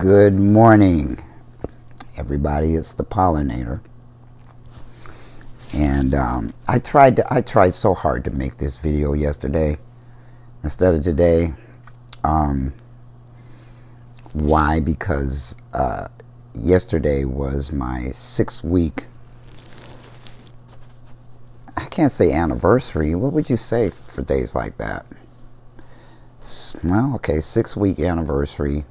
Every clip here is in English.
Good morning, everybody. It's the pollinator, and I tried so hard to make this video yesterday instead of today. Why? Because yesterday was my 6-week. I can't say anniversary. What would you say for days like that? Well, okay, 6-week anniversary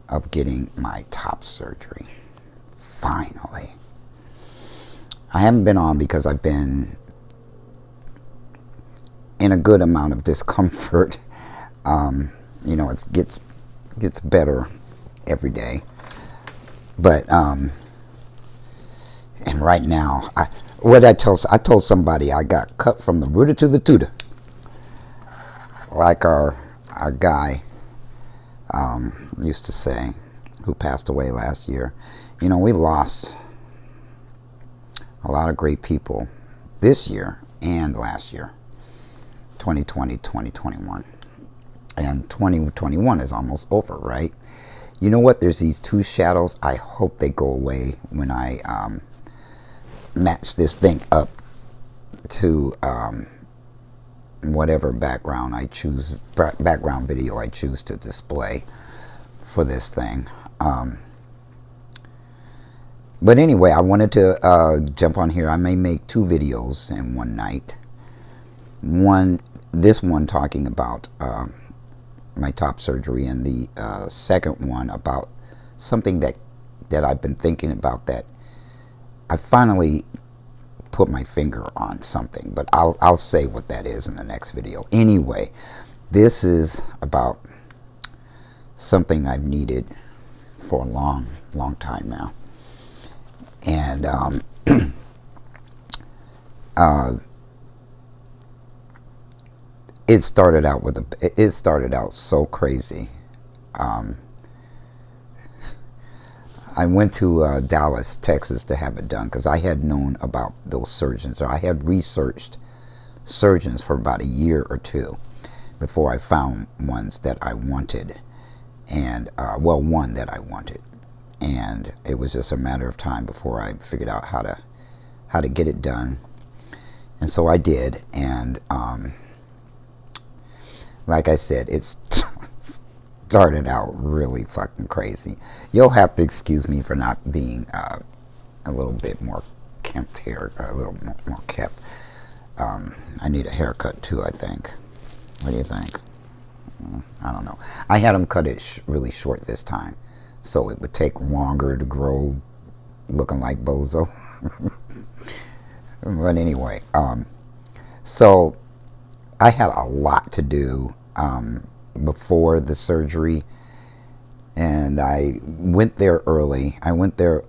of getting my top surgery. Finally. I haven't been on because I've been in a good amount of discomfort. It gets better every day. But and right now, I told somebody I got cut from the rooter to the tutor. Like our guy used to say, who passed away last year. We lost a lot of great people this year and last year, 2020, 2021. And 2021 is almost over, right? You know what? There's these two shadows. I hope they go away when I match this thing up to whatever background video I choose to display for this thing. But anyway, I wanted to jump on here. I may make 2 videos in one night. This one talking about my top surgery, and the second one about something that I've been thinking about, that I finally put my finger on something, but I'll say what that is in the next video. Anyway, this is about something I've needed for a long time now, and it started out so crazy. I went to Dallas, Texas to have it done because I had known about those surgeons, or I had researched surgeons for about a year or 2 before I found ones that I wanted, and one that I wanted, and it was just a matter of time before I figured out how to get it done. And so I did, and like I said, it's started out really fucking crazy. You'll have to excuse me for not being a little bit more kempt here, a little more kept. I need a haircut too, I think. What do you think? I don't know. I had them cut it really short this time, so it would take longer to grow, looking like Bozo. But anyway, so I had a lot to do before the surgery, and I went there early. I went there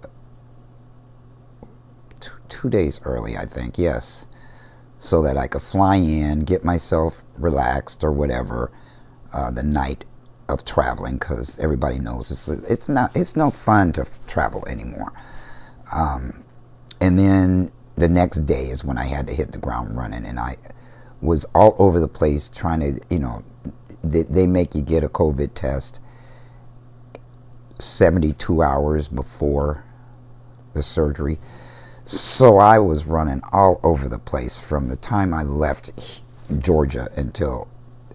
2 days early, I think, yes, so that I could fly in, get myself relaxed or whatever the night of traveling, because everybody knows it's no fun to travel anymore. And then the next day is when I had to hit the ground running, and I was all over the place trying to, they make you get a COVID test 72 hours before the surgery. So I was running all over the place from the time I left Georgia until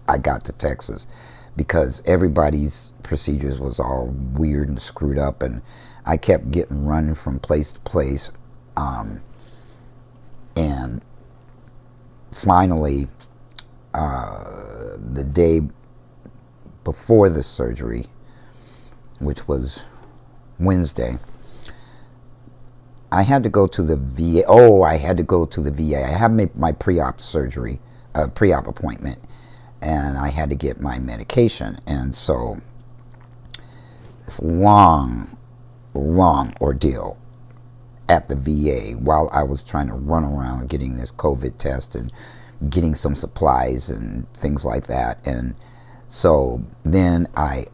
I got to Texas, because everybody's procedures was all weird and screwed up, and I kept getting run from place to place. And finally, the day before the surgery, which was Wednesday, I had to go to the VA. I had to go to the VA. I had my pre-op surgery, pre-op appointment, and I had to get my medication. And so this long ordeal at the VA while I was trying to run around getting this COVID test and getting some supplies and things like that. And so then I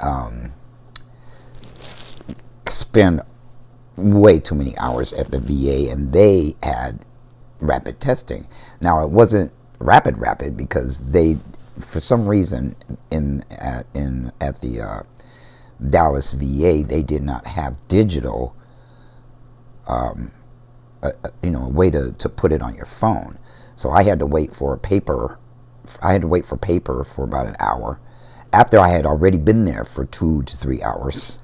spent way too many hours at the VA, and they had rapid testing. Now, it wasn't rapid because they, for some reason, at the Dallas VA, they did not have digital, a way to put it on your phone. So I had to wait for paper. I had to wait for paper for about an hour after I had already been there for 2 to 3 hours.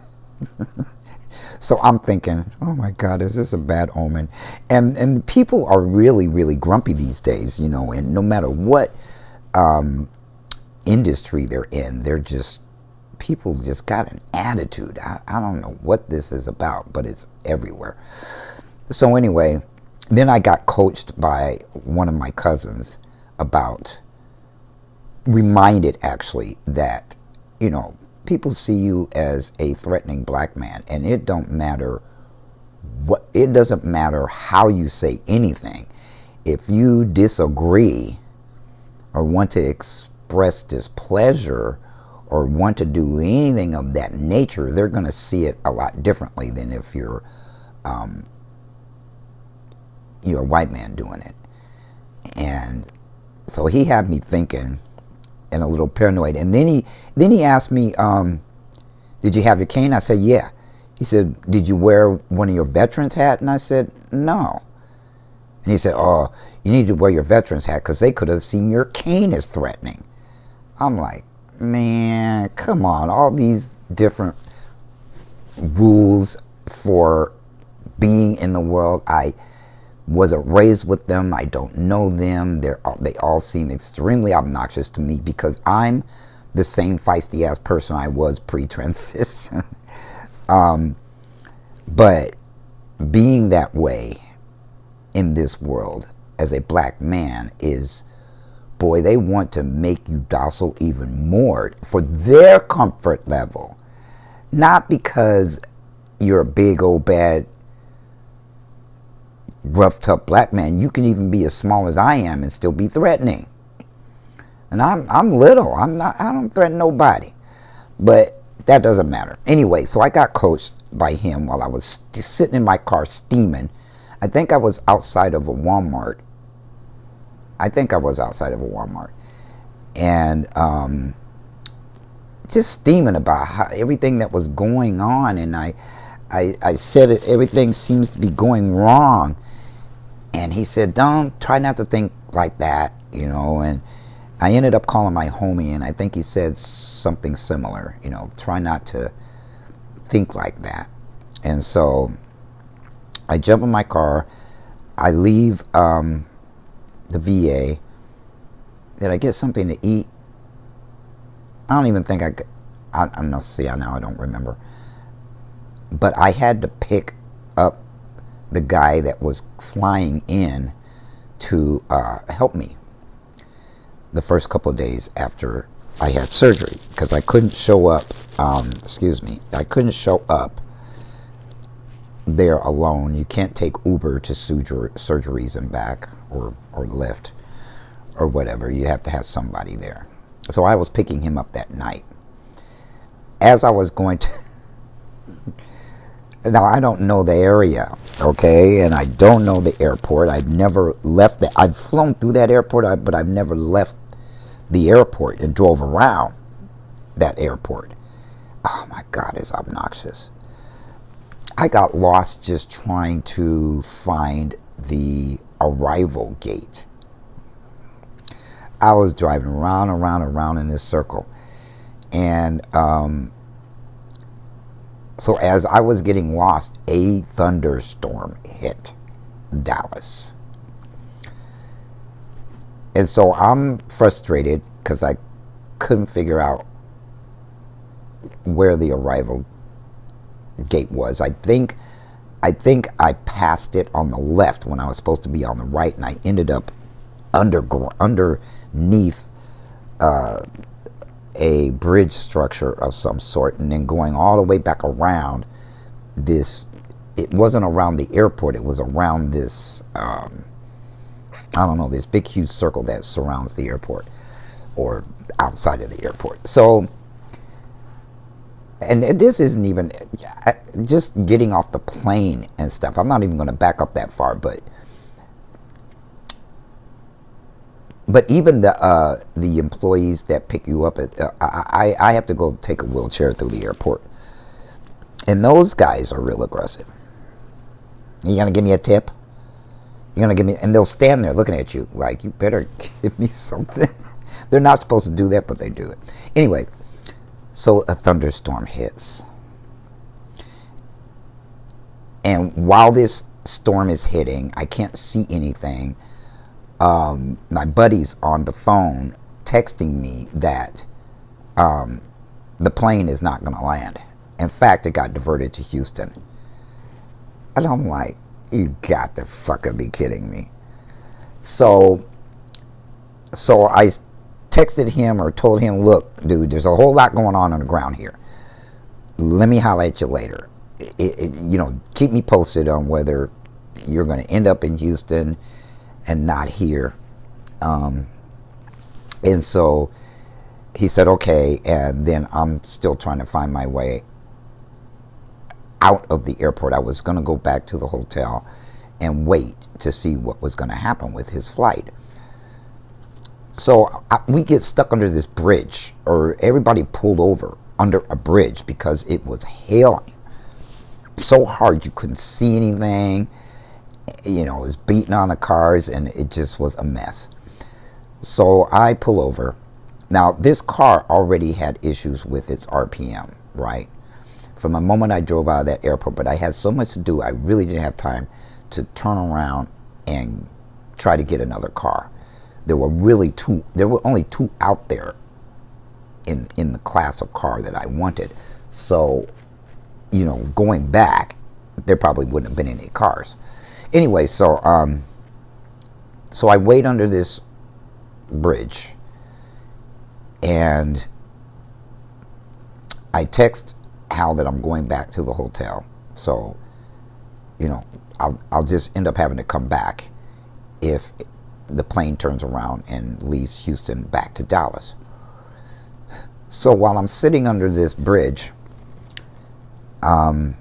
So I'm thinking, oh my God, is this a bad omen? And people are really, really grumpy these days, and no matter what industry they're in, people just got an attitude. I don't know what this is about, but it's everywhere. So anyway, then I got coached by one of my cousins reminded actually that, people see you as a threatening black man, and it doesn't matter how you say anything. If you disagree or want to express displeasure or want to do anything of that nature, they're going to see it a lot differently than if you're a white man doing it. And so he had me thinking and a little paranoid. And then he asked me, did you have your cane? I said, yeah. He said, did you wear one of your veterans hat? And I said, no. And he said, oh, you need to wear your veterans hat because they could have seen your cane as threatening. I'm like, man, come on. All these different rules for being in the world. I wasn't raised with them. I don't know them. They all seem extremely obnoxious to me because I'm the same feisty ass person I was pre-transition. But being that way in this world as a black man is, boy, they want to make you docile even more for their comfort level. Not because you're a big old bad rough tough black man. You can even be as small as I am and still be threatening. And I'm little. I don't threaten nobody. But that doesn't matter. Anyway, so I got coached by him while I was sitting in my car steaming. I think I was outside of a Walmart. And just steaming about everything that was going on. And I said everything seems to be going wrong. And he said, try not to think like that, and I ended up calling my homie, and I think he said something similar, try not to think like that. And so I jump in my car, I leave the VA. Did I get something to eat? I don't even think I know, see, now I don't remember. But I had to pick up the guy that was flying in to help me the first couple of days after I had surgery because I couldn't show up. I couldn't show up there alone. You can't take Uber to surgeries and back or Lyft or whatever. You have to have somebody there. So I was picking him up that night. As I was going to now, I don't know the area, okay, and I don't know the airport. I've never left that. I've flown through that airport, but I've never left the airport and drove around that airport. Oh my God, it's obnoxious. I got lost just trying to find the arrival gate. I was driving around in this circle, and so as I was getting lost, a thunderstorm hit Dallas. And so I'm frustrated because I couldn't figure out where the arrival gate was. I think I passed it on the left when I was supposed to be on the right, and I ended up underneath a bridge structure of some sort, and then going all the way back around this. It wasn't around the airport, it was around this I don't know, this big huge circle that surrounds the airport or outside of the airport. So, and this isn't even just getting off the plane and stuff. I'm not even going to back up that far, but even the employees that pick you up, I have to go take a wheelchair through the airport And those guys are real aggressive. You gonna give me a tip? You're gonna give me, and they'll stand there looking at you like, you better give me something. They're not supposed to do that, but they do it. Anyway, so a thunderstorm hits. And while this storm is hitting, I can't see anything. My buddy's on the phone texting me that the plane is not going to land. In fact, it got diverted to Houston. And I'm like, you got to fucking be kidding me. So I texted him or told him, look, dude, there's a whole lot going on the ground here. Let me holler at you later. Keep me posted on whether you're going to end up in Houston and not here. And so he said, okay. And then I'm still trying to find my way out of the airport. I was going to go back to the hotel and wait to see what was going to happen with his flight. So we get stuck under this bridge, or everybody pulled over under a bridge because it was hailing so hard you couldn't see anything. It was beating on the cars, and it just was a mess. So I pull over. Now, this car already had issues with its RPM, right? From the moment I drove out of that airport, but I had so much to do, I really didn't have time to turn around and try to get another car. There were only two out there in the class of car that I wanted. So, going back, there probably wouldn't have been any cars. Anyway, so I wait under this bridge, and I text Hal that I'm going back to the hotel. So, I'll just end up having to come back if the plane turns around and leaves Houston back to Dallas. So while I'm sitting under this bridge, I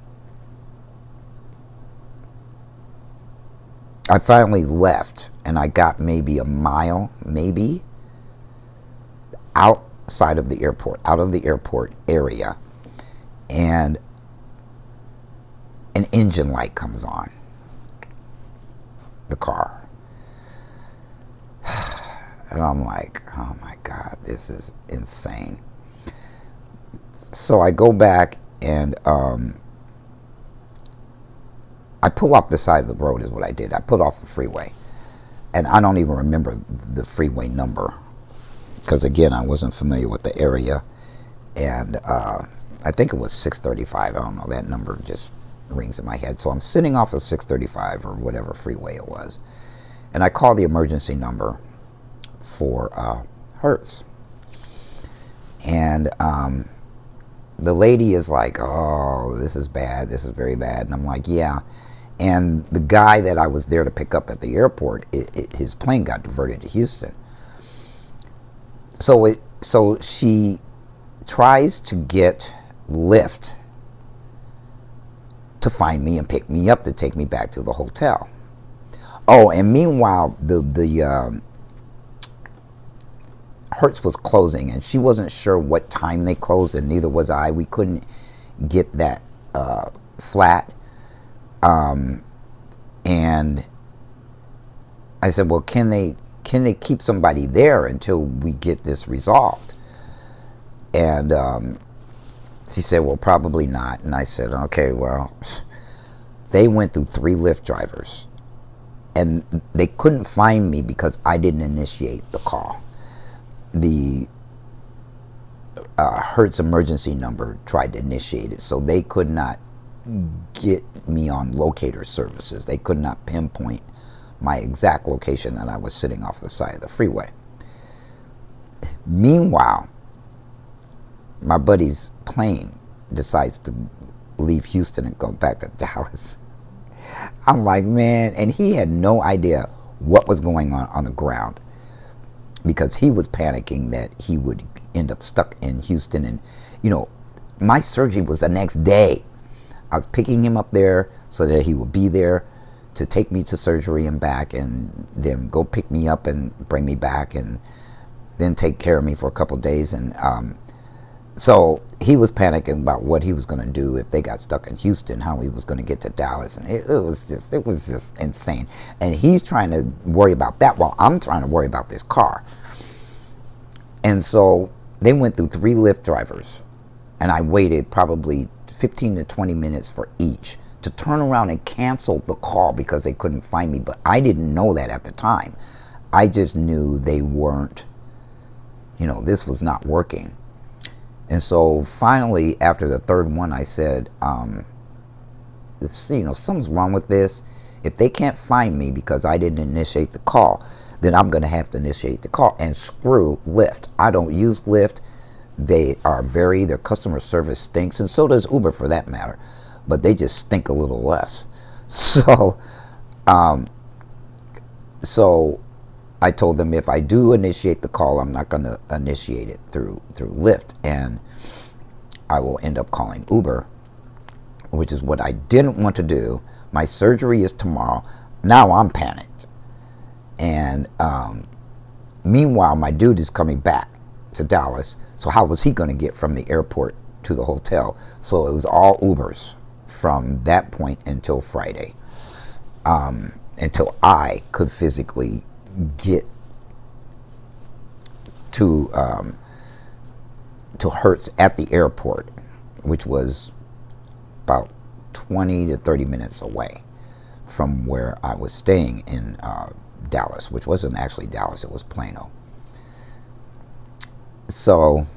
finally left, and I got maybe a mile, outside of the airport, out of the airport area, and an engine light comes on the car. And I'm like, oh my God, this is insane. So I go back and I pull off the side of the road is what I did. I pulled off the freeway. And I don't even remember the freeway number, because again, I wasn't familiar with the area. And I think it was 635. I don't know, that number just rings in my head. So I'm sitting off of 635 or whatever freeway it was. And I call the emergency number for Hertz. And the lady is like, oh, this is bad. This is very bad. And I'm like, yeah. And the guy that I was there to pick up at the airport, his plane got diverted to Houston. So she tries to get Lyft to find me and pick me up to take me back to the hotel. Oh, and meanwhile, the Hertz was closing, and she wasn't sure what time they closed, and neither was I. We couldn't get that flat. And I said, well, can they keep somebody there until we get this resolved? And she said, well, probably not. And I said, okay, well, they went through 3 Lyft drivers, and they couldn't find me because I didn't initiate the call. The Hertz emergency number tried to initiate it, so they could not get me on locator services. They could not pinpoint my exact location that I was sitting off the side of the freeway. Meanwhile, my buddy's plane decides to leave Houston and go back to Dallas. I'm like, man, and he had no idea what was going on the ground, because he was panicking that he would end up stuck in Houston. And, my surgery was the next day. I was picking him up there so that he would be there to take me to surgery and back, and then go pick me up and bring me back, and then take care of me for a couple of days. And So he was panicking about what he was going to do if they got stuck in Houston, how he was going to get to Dallas, and it was just insane. And he's trying to worry about that while I'm trying to worry about this car. And so they went through 3 Lyft drivers, and I waited probably 15 to 20 minutes for each to turn around and cancel the call because they couldn't find me. But I didn't know that at the time. I just knew they weren't, this was not working. And so finally, after the 3rd one, I said, something's wrong with this. If they can't find me because I didn't initiate the call, then I'm going to have to initiate the call, and screw Lyft. I don't use Lyft. Their customer service stinks, and so does Uber for that matter, but they just stink a little less. So I told them if I do initiate the call, I'm not going to initiate it through Lyft, and I will end up calling Uber, which is what I didn't want to do. My surgery is tomorrow. Now I'm panicked. And meanwhile, my dude is coming back to Dallas. So how was he going to get from the airport to the hotel? So it was all Ubers from that point until Friday, until I could physically get to Hertz at the airport, which was about 20 to 30 minutes away from where I was staying in Dallas, which wasn't actually Dallas, it was Plano. So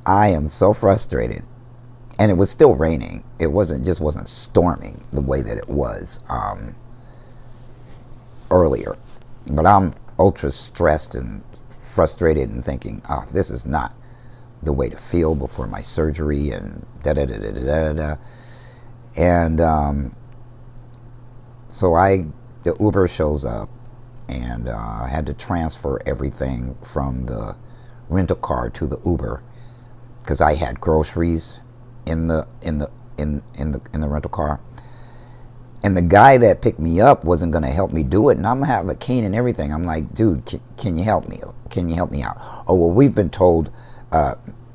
I am so frustrated, and it was still raining. It wasn't storming the way that it was earlier, but I'm ultra stressed and frustrated and thinking, oh, this is not the way to feel before my surgery, and da da da da da da. And so the Uber shows up, and I had to transfer everything from the rental car to the Uber because I had groceries in the rental car. And the guy that picked me up wasn't going to help me do it, and I'm going to have a cane and everything. I'm like, dude, can you help me? Can you help me out? Oh, well, we've been told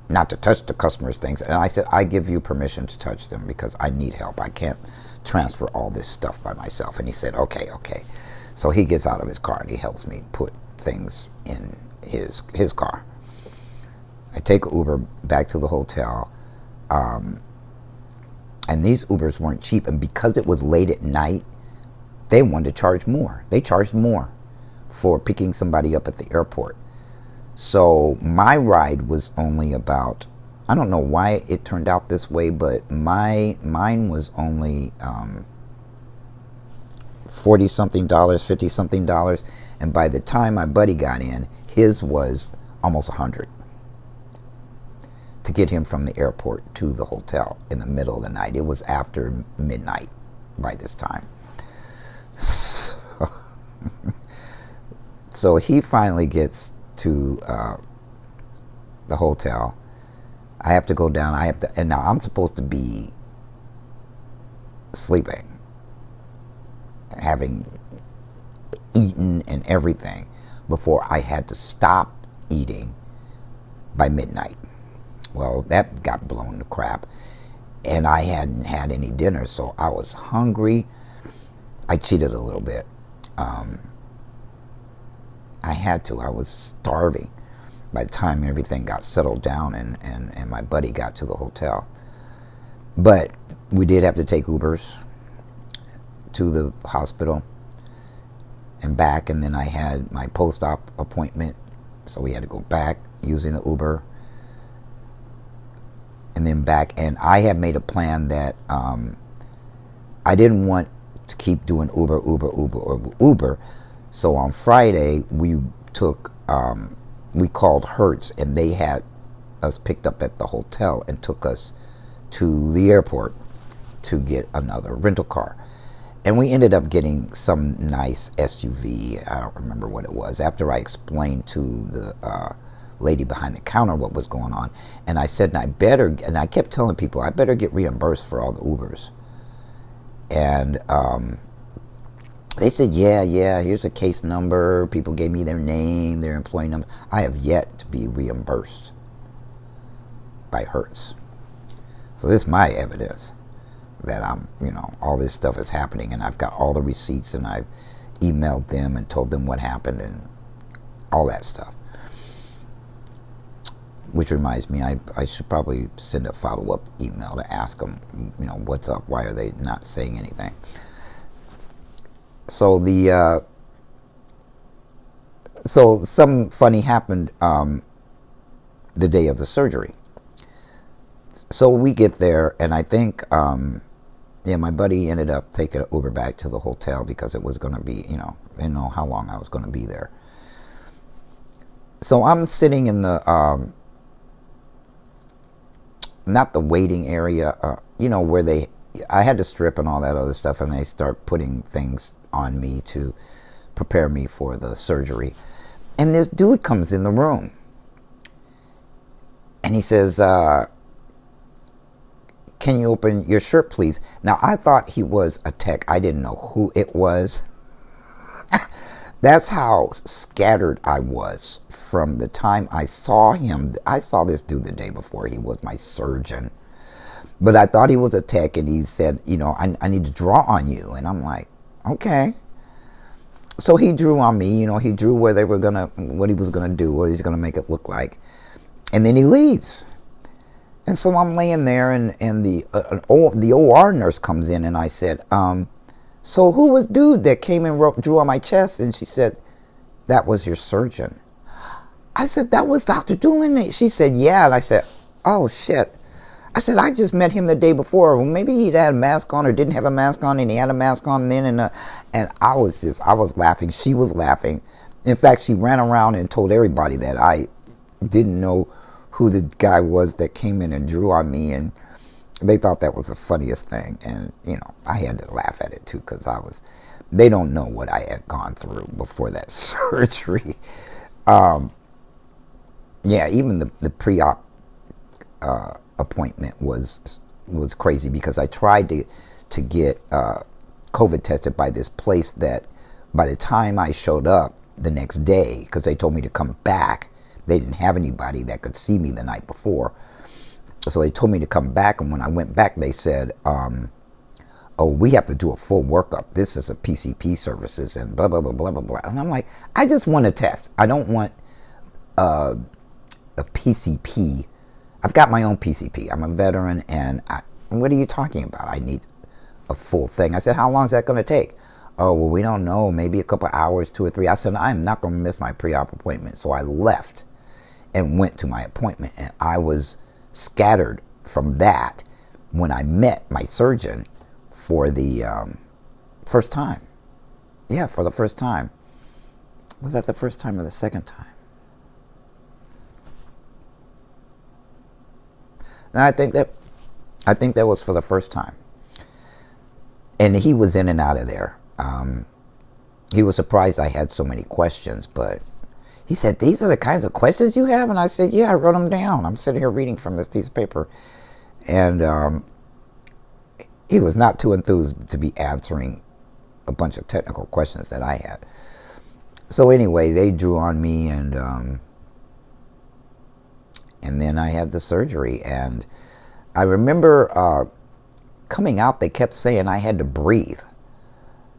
not to touch the customers' things. And I said, I give you permission to touch them because I need help. I can't transfer all this stuff by myself. And he said, okay. So he gets out of his car and he helps me put things in his car. I take Uber back to the hotel. And these Ubers weren't cheap. And because it was late at night, they wanted to charge more. They charged more for picking somebody up at the airport. So my ride was only about, I don't know why it turned out this way, but mine was only $40-something, $50-something. And by the time my buddy got in, his was almost $100 to get him from the airport to the hotel in the middle of the night. It was after midnight by this time. So he finally gets to the hotel. I have to go down. And now I'm supposed to be sleeping, having eaten and everything, before I had to stop eating by midnight. Well, that got blown to crap, and I hadn't had any dinner, so I was hungry. I cheated a little bit. I had to. I was starving by the time everything got settled down and my buddy got to the hotel. But we did have to take Ubers to the hospital and back, and then I had my post-op appointment, so we had to go back using the Uber and then back. And I had made a plan that I didn't want to keep doing Uber. So on Friday we called Hertz, and they had us picked up at the hotel and took us to the airport to get another rental car. And we ended up getting some nice SUV. I don't remember what it was. After I explained to the lady behind the counter what was going on, and I said, and I kept telling people, I better get reimbursed for all the Ubers. And They said, yeah, here's a case number. People gave me their name, their employee number. I have yet to be reimbursed by Hertz. So this is my evidence that all this stuff is happening, and I've got all the receipts, and I've emailed them and told them what happened and all that stuff. Which reminds me, I should probably send a follow-up email to ask them, what's up? Why are they not saying anything? So so something funny happened the day of the surgery. So we get there, and I think, my buddy ended up taking an Uber back to the hotel because it was going to be, I didn't know how long I was going to be there. So I'm sitting in the, not the waiting area, where I had to strip and all that other stuff, and they start putting things on me to prepare me for the surgery. And this dude comes in the room, and he says, can you open your shirt, please? Now, I thought he was a tech. I didn't know who it was. That's how scattered I was from the time I saw him. I saw this dude the day before. He was my surgeon. But I thought he was a tech, and he said, I need to draw on you. And I'm like, okay. So he drew on me. He drew where they were what he was going to do, what he's going to make it look like. And then he leaves. And so I'm laying there, and the OR nurse comes in, and I said, so who was dude that came and drew on my chest? And she said, that was your surgeon. I said, that was Dr. Doolin. She said, yeah. And I said, oh, shit. I said, I just met him the day before. Well, maybe he'd had a mask on or didn't have a mask on, and he had a mask on then. And I was laughing. She was laughing. In fact, she ran around and told everybody that I didn't know who the guy was that came in and drew on me, and they thought that was the funniest thing. And I had to laugh at it too, because they don't know what I had gone through before that surgery. Even the pre-op appointment was crazy, because I tried to get COVID tested by this place that by the time I showed up the next day, because they told me to come back, they didn't have anybody that could see me the night before. So they told me to come back, and when I went back, they said, oh, we have to do a full workup. This is a PCP services and blah, blah, blah, blah, blah, blah. And I'm like, I just want a test. I don't want a PCP. I've got my own PCP. I'm a veteran, and what are you talking about? I need a full thing. I said, how long is that going to take? Oh, well, we don't know. Maybe a couple hours, 2 or 3. I said, I'm not going to miss my pre-op appointment. So I left and went to my appointment, and I was scattered from that when I met my surgeon for the first time. Yeah, for the first time. Was that the first time or the second time? And I think that was for the first time. And he was in and out of there. He was surprised I had so many questions, but he said, these are the kinds of questions you have? And I said, yeah, I wrote them down. I'm sitting here reading from this piece of paper. And he was not too enthused to be answering a bunch of technical questions that I had. So anyway, they drew on me, and then I had the surgery. And I remember coming out, they kept saying I had to breathe.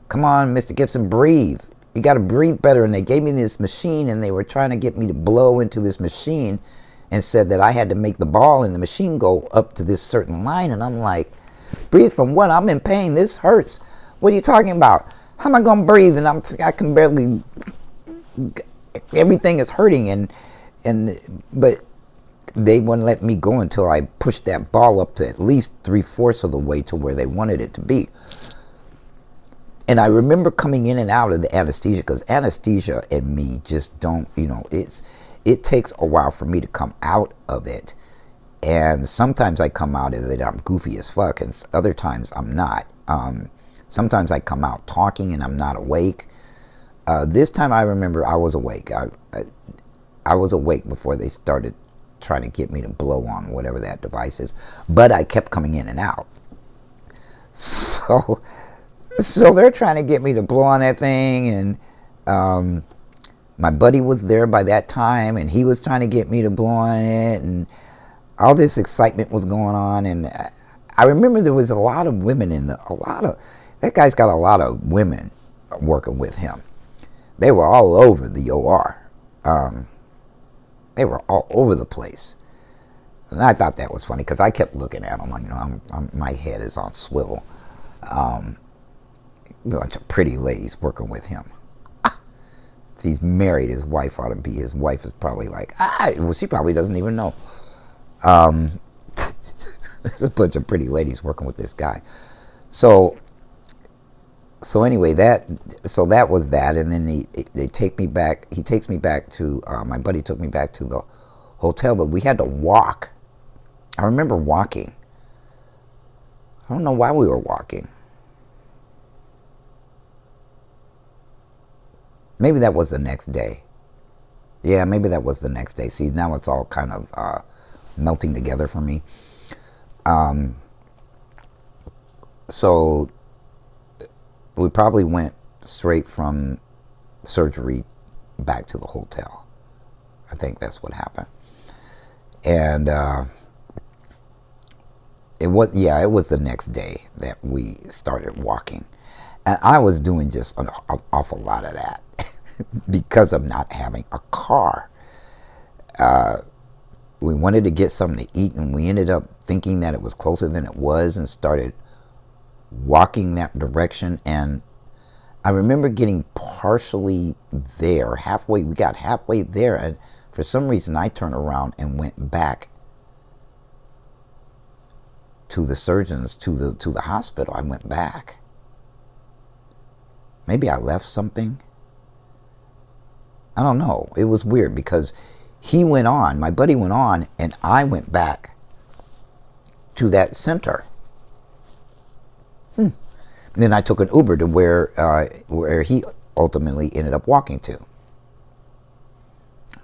Come on, Mr. Gibson, breathe. You got to breathe better. And they gave me this machine, and they were trying to get me to blow into this machine, and said that I had to make the ball in the machine go up to this certain line. And I'm like, breathe from what? I'm in pain. This hurts. What are you talking about? How am I going to breathe? And I can barely, everything is hurting. But they wouldn't let me go until I pushed that ball up to at least 3/4 of the way to where they wanted it to be. And I remember coming in and out of the anesthesia, because anesthesia and me just don't, it takes a while for me to come out of it. And sometimes I come out of it, I'm goofy as fuck, and other times I'm not. Sometimes I come out talking and I'm not awake. This time I remember I was awake. I was awake before they started trying to get me to blow on whatever that device is. But I kept coming in and out. So So they're trying to get me to blow on that thing, and my buddy was there by that time, and he was trying to get me to blow on it, and all this excitement was going on. And I remember there was a lot of women that guy's got a lot of women working with him. They were all over the OR. They were all over the place. And I thought that was funny because I kept looking at them. You know, my head is on swivel. A bunch of pretty ladies working with him. If he's married, his wife ought to be. His wife is probably like, well, she probably doesn't even know. There's a bunch of pretty ladies working with this guy. So anyway, that was that, and then they take me back. He takes me back to my buddy took me back to the hotel, but we had to walk. I remember walking. I don't know why we were walking. Maybe that was the next day. Yeah, maybe that was the next day. See, now it's all kind of melting together for me. So we probably went straight from surgery back to the hotel. I think that's what happened. And it was the next day that we started walking. And I was doing just an awful lot of that because of not having a car. We wanted to get something to eat, and we ended up thinking that it was closer than it was and started walking that direction. And I remember getting partially there, halfway. We got halfway there, and for some reason I turned around and went back to the surgeons, to the hospital. I went back. Maybe I left something. I don't know. It was weird because he went on, my buddy went on, and I went back to that center. And then I took an Uber to where he ultimately ended up walking to.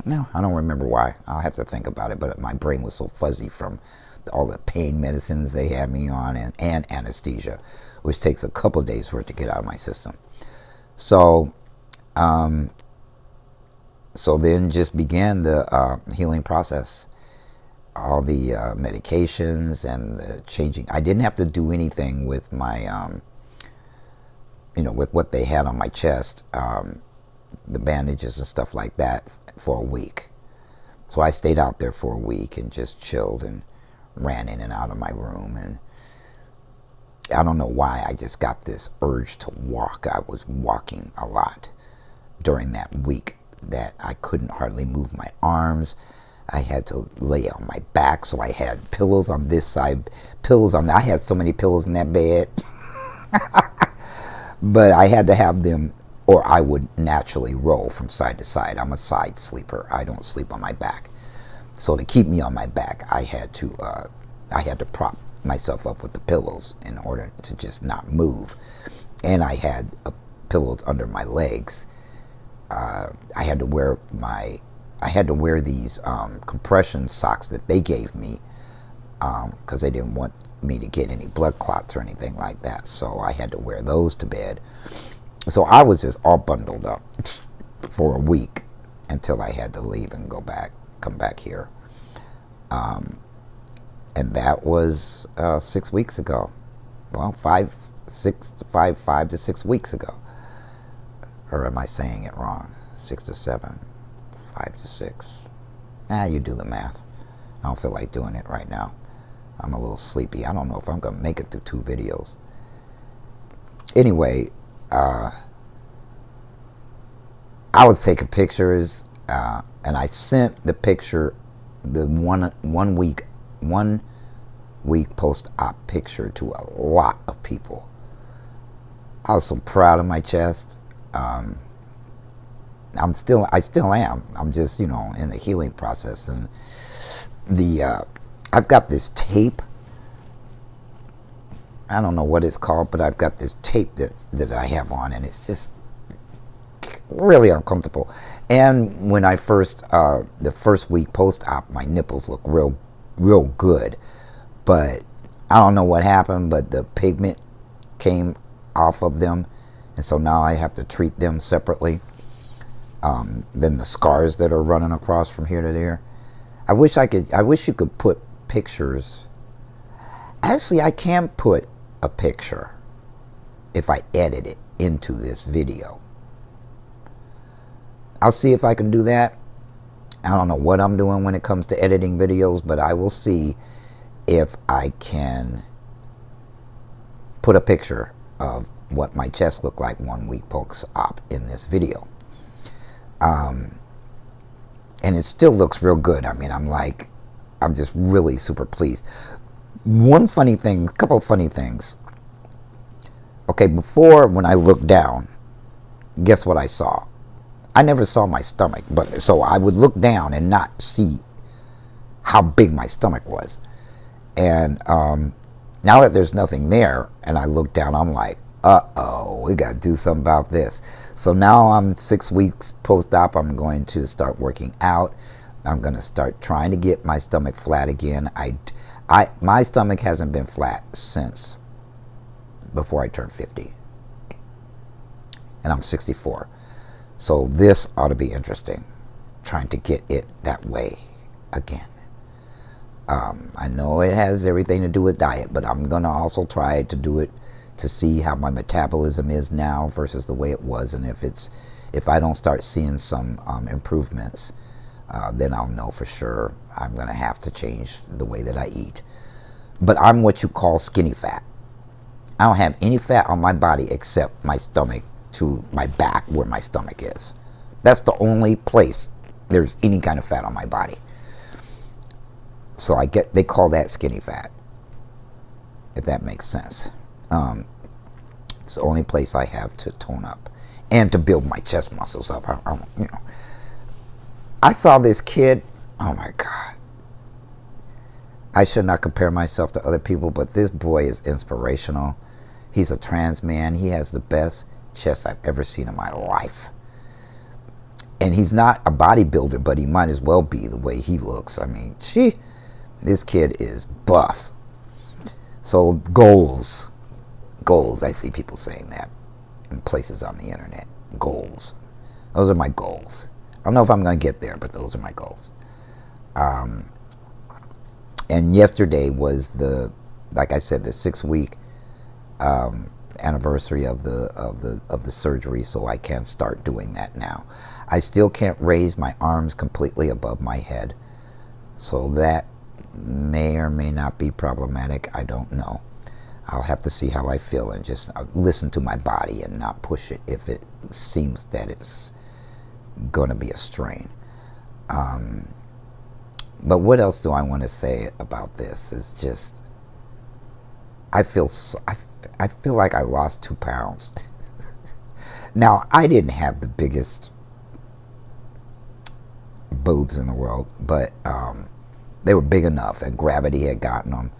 No, I don't remember why. I'll have to think about it, but my brain was so fuzzy from all the pain medicines they had me on and anesthesia, which takes a couple of days for it to get out of my system. So then just began the healing process. All the medications and the changing. I didn't have to do anything with my, with what they had on my chest, the bandages and stuff like that for a week. So I stayed out there for a week and just chilled and ran in and out of my room. And I don't know why, I just got this urge to walk. I was walking a lot during that week that I couldn't hardly move my arms. I had to lay on my back, so I had pillows on this side, I had so many pillows in that bed. But I had to have them, or I would naturally roll from side to side. I'm a side sleeper. I don't sleep on my back. So to keep me on my back, I had to prop myself up with the pillows in order to just not move. And I had pillows under my legs. I had to wear these compression socks that they gave me because they didn't want me to get any blood clots or anything like that. So I had to wear those to bed. So I was just all bundled up for a week until I had to leave and come back here. And that was 6 weeks ago. Well, 5 to 6 weeks ago. Or am I saying it wrong? 6 to 7, 5 to 6. You do the math. I don't feel like doing it right now. I'm a little sleepy. I don't know if I'm going to make it through 2 videos. Anyway, I was taking pictures, and I sent the picture, the one week post-op picture, to a lot of people. I was so proud of my chest. I still am. I'm just, in the healing process, and I've got this tape. I don't know what it's called, but I've got this tape that I have on, and it's just really uncomfortable. And when I the first week post-op, my nipples look real good, but I don't know what happened, but the pigment came off of them, and so now I have to treat them separately than the scars that are running across from here to there. I wish you could put pictures. Actually, I can put a picture if I edit it into this video. I'll see if I can do that. I don't know what I'm doing when it comes to editing videos, but I will see if I can put a picture of what my chest looked like 1 week post-op in this video. And it still looks real good. I mean, I'm just really super pleased. One funny thing, a couple of funny things. Okay, before, when I looked down, guess what I saw? I never saw my stomach, but so I would look down and not see how big my stomach was. And now that there's nothing there, and I look down, I'm like, uh-oh, we got to do something about this. So now I'm 6 weeks post-op. I'm going to start working out. I'm going to start trying to get my stomach flat again. My stomach hasn't been flat since before I turned 50. And I'm 64. So this ought to be interesting, trying to get it that way again. I know it has everything to do with diet, but I'm going to also try to do it to see how my metabolism is now versus the way it was. And if I don't start seeing some improvements, then I'll know for sure I'm going to have to change the way that I eat. But I'm what you call skinny fat. I don't have any fat on my body except my stomach to my back where my stomach is. That's the only place there's any kind of fat on my body. So they call that skinny fat, if that makes sense. It's the only place I have to tone up and to build my chest muscles up. I saw this kid. Oh my God. I should not compare myself to other people, but this boy is inspirational. He's a trans man. He has the best chest I've ever seen in my life. And he's not a bodybuilder, but he might as well be the way he looks. I mean, this kid is buff. So goals. I see people saying that in places on the internet. Goals. Those are my goals. I don't know if I'm going to get there, but those are my goals. And yesterday was like I said, the 6-week anniversary of the surgery, so I can start doing that now. I still can't raise my arms completely above my head, so that may or may not be problematic. I don't know. I'll have to see how I feel and just listen to my body and not push it if it seems that it's going to be a strain. But what else do I want to say about this? It's just I feel like I lost 2 pounds. Now, I didn't have the biggest boobs in the world, but they were big enough, and gravity had gotten them,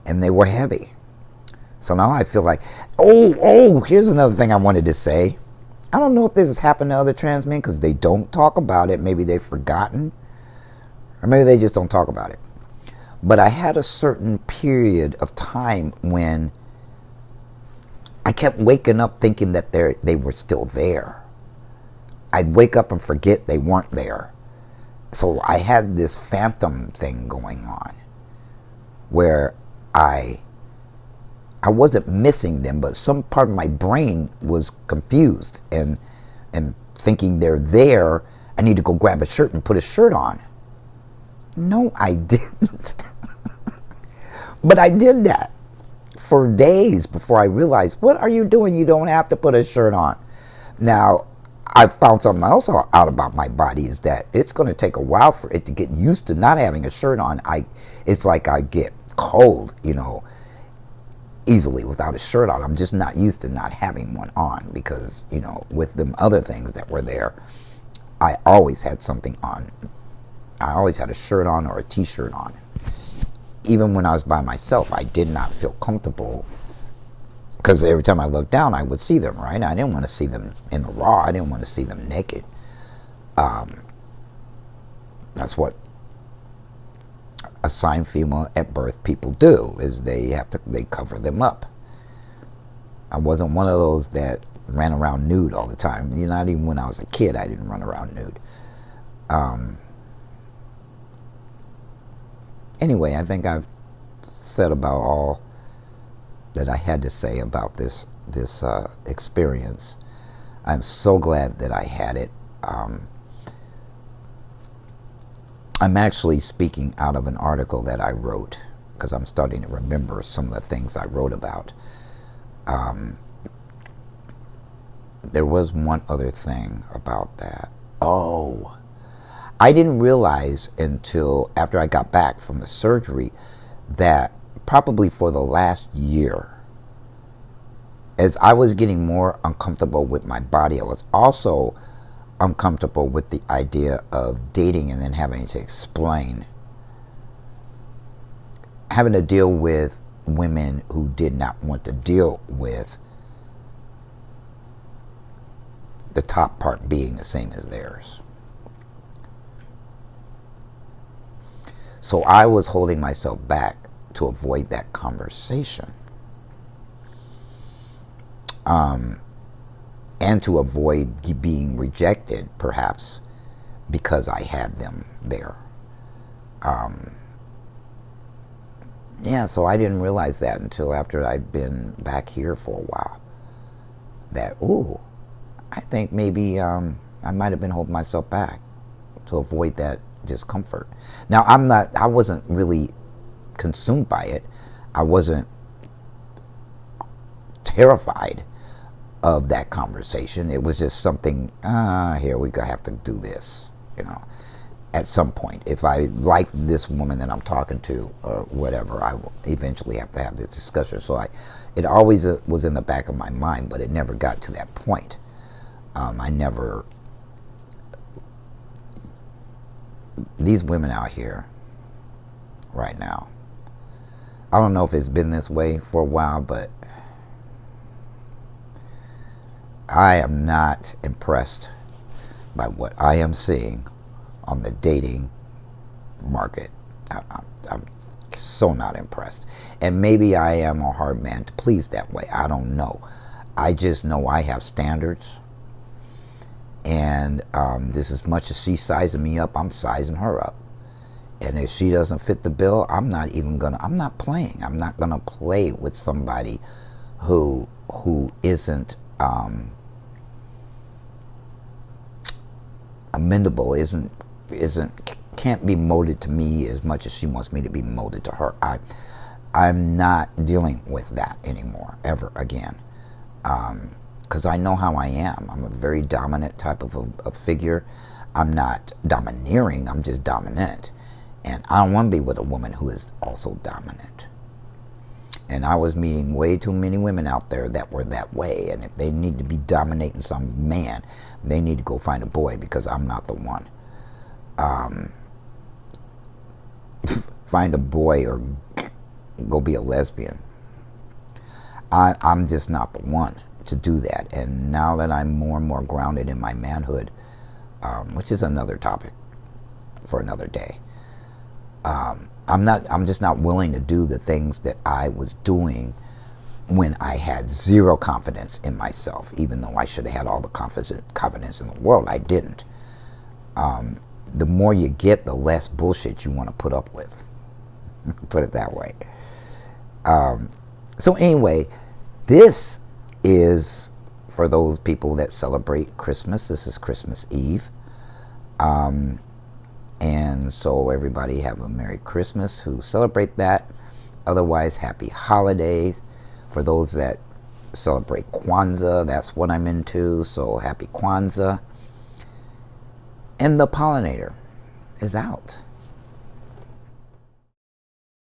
and they were heavy. So now I feel like, here's another thing I wanted to say. I don't know if this has happened to other trans men because they don't talk about it. Maybe they've forgotten, or maybe they just don't talk about it. But I had a certain period of time when I kept waking up thinking that they were still there. I'd wake up and forget they weren't there. So I had this phantom thing going on where I wasn't missing them, but some part of my brain was confused and thinking they're there. I need to go grab a shirt and put a shirt on. No, I didn't. But I did that for days before I realized, what are you doing? You don't have to put a shirt on. Now, I found something else out about my body is that it's going to take a while for it to get used to not having a shirt on. It's like I get cold, easily without a shirt on. I'm just not used to not having one on because, with them other things that were there, I always had something on. I always had a shirt on or a t-shirt on. Even when I was by myself, I did not feel comfortable because every time I looked down, I would see them, right? I didn't want to see them in the raw. I didn't want to see them naked. That's what assigned female at birth people do, is they cover them up. I wasn't one of those that ran around nude all the time. Not even when I was a kid, I didn't run around nude. Anyway, I think I've said about all that I had to say about this experience. I'm so glad that I had it. I'm actually speaking out of an article that I wrote because I'm starting to remember some of the things I wrote about. There was one other thing about that. Oh, I didn't realize until after I got back from the surgery that probably for the last year, as I was getting more uncomfortable with my body, I was also uncomfortable with the idea of dating and then having to explain, having to deal with women who did not want to deal with the top part being the same as theirs. So I was holding myself back to avoid that conversation. And to avoid being rejected, perhaps, because I had them there. Yeah, so I didn't realize that until after I'd been back here for a while. That, ooh, I think maybe I might have been holding myself back to avoid that discomfort. Now, I wasn't really consumed by it. I wasn't terrified of that conversation. It was just something, here we have to do this, at some point. If I like this woman that I'm talking to or whatever, I will eventually have to have this discussion. So it always was in the back of my mind, but it never got to that point. These women out here right now, I don't know if it's been this way for a while, but I am not impressed by what I am seeing on the dating market. I'm so not impressed. And maybe I am a hard man to please that way. I don't know. I just know I have standards. And just as much as she's sizing me up, I'm sizing her up. And if she doesn't fit the bill, I'm not playing. I'm not gonna play with somebody who isn't amendable, can't be molded to me as much as she wants me to be molded to her. I'm not dealing with that anymore, ever again. Because I know how I am. I'm a very dominant type of a figure. I'm not domineering, I'm just dominant. And I don't want to be with a woman who is also dominant. And I was meeting way too many women out there that were that way. And if they need to be dominating some man, they need to go find a boy, because I'm not the one. Find a boy or go be a lesbian. I'm just not the one to do that. And now that I'm more and more grounded in my manhood, which is another topic for another day, I'm just not willing to do the things that I was doing when I had zero confidence in myself, even though I should have had all the confidence in the world. I didn't. The more you get, the less bullshit you want to put up with. Put it that way. So anyway, this is for those people that celebrate Christmas. This is Christmas Eve. And so everybody have a Merry Christmas who celebrate that. Otherwise, happy holidays. For those that celebrate Kwanzaa, that's what I'm into. So happy Kwanzaa. And the pollinator is out.